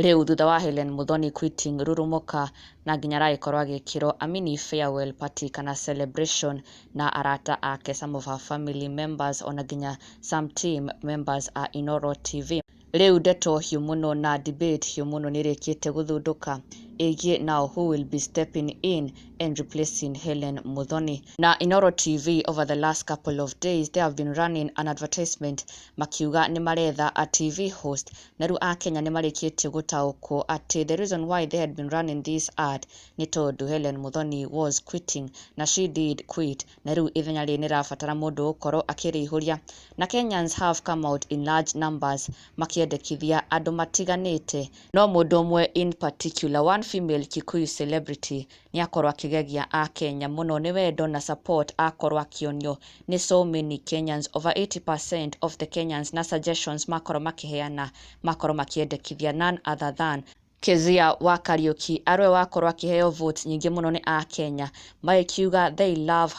Riu thutha wa Hellen Muthoni quitting Rurumuka na nginya aragĩkorwo agĩkĩrwo a mini farewell party kana celebration na arata ake, some of her family members ona nginya some team members a Inooro TV. Riu ndeto hiũ mũno na debate hiũ mũno nĩrĩkĩte gũthundũka ĩgiĩ now who will be stepping in and replacing Hellen Muthoni. Na Inooro TV over the last couple of days they have been running an advertisement makiuga nĩ maretha a TV host, na rĩu Akenya nĩ marĩkĩtie gũtaũkwo atĩ the reason why they had been running this ad nĩ tondũ Hellen Muthoni was quitting na she did quit, na rĩu ithenya rĩrĩ nĩrabatara mũndũ gũkorwo akĩrĩihũria, na Kenyans have come out in large numbers makiendekithia andũ matiganĩte, no mũndũ ũmwe in particular, one female Kikuyu celebrity nĩ akorwo akĩgegia a Kenya mũno nĩ wendo na support akorwo akĩonio nĩ so many Kenyans, over 80% of the Kenyans, na suggestions makorwo makiheana makorwo makiendekithia none other than Kezia wa Kariuki, arwe wakorwo akiheo votes nyingĩ mũno nĩ a Kenya, makiuga they love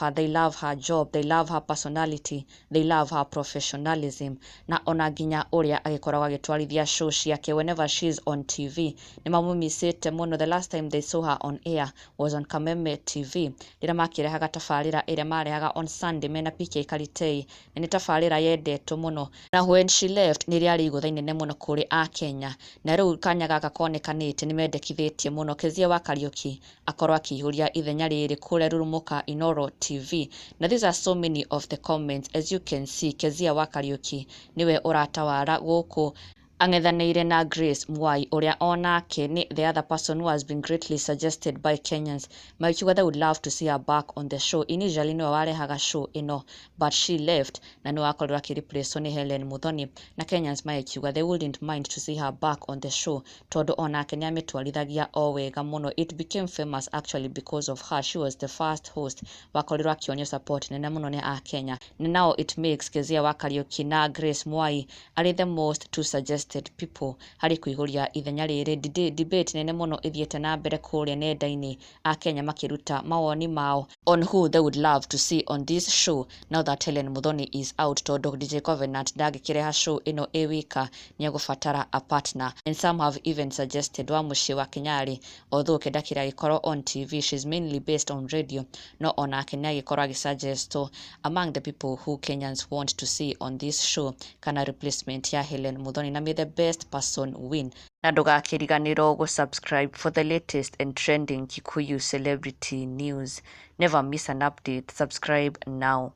her job, they love her personality, they love her professionalism, na ona nginya ũrĩa agĩkoragwo agĩtwarithia show ciake whenever she's on TV nĩ mamũmicĩte mũno. The last time they saw her on air was on Kameme TV rĩrĩa makĩrehaga tabarĩra ĩrĩa marehaga on Sunday mena PK Karitei, na nĩ tabarĩra yendetwo mũno, na when she left nĩ rĩarĩ igũtha inene mũno kũrĩ a Kenya, na rĩu kanya gaka koneka nĩ mendekithĩtie mũno Kezia wa Kariuki akorwo akĩihũria ithenya rĩrĩ kũrĩa Rurumuka Inooro TV. Na these are so many of the comments, as you can see Kezia wa Kariuki niwe ũratawara gũkũ ang'ethanĩire na Grace Mwai ũrĩa onake nĩ the other person who has been greatly suggested by Kenyans. Makiuga they would love to see her back on the show. Initially niwe warehaga show ĩno but she left na nĩ wakorirwo akĩreplace nĩ Hellen Muthoni, na Kenyans makiuga they wouldn't mind to see her back on the show tondũ onake nĩ amĩtwarithagia o wega mũno. It became famous actually because of her. She was the first host wakorirwo akĩonio support nene mũno nĩ a Kenya. Now it makes Kezia wa Kariuki na Grace Mwai are the most to suggest people harĩ kũihũria ithenya rĩrĩ. Debate nene mũno ĩthiĩte na mbere kũrĩa nenda-inĩ, a Kenya makĩruta mawoni mao on who they would love to see on this show now that Hellen Muthoni is out, tondũ DJ Covenant ndangĩkĩreha show ĩno wika nĩ egũbatara a partner, and some have even suggested wa mũciĩ wa Kenyari, although kendakĩra agĩkorwo on TV, she's mainly based on radio, no onake nĩ agĩkorwo agĩsuggestwo among the people who Kenyans want to see on this show kana replacement ya Hellen Muthoni, na the best person win. Na ndũgakĩriganĩrwo gũsubscribe for the latest and trending Kikuyu celebrity news. Never miss an update. Subscribe now.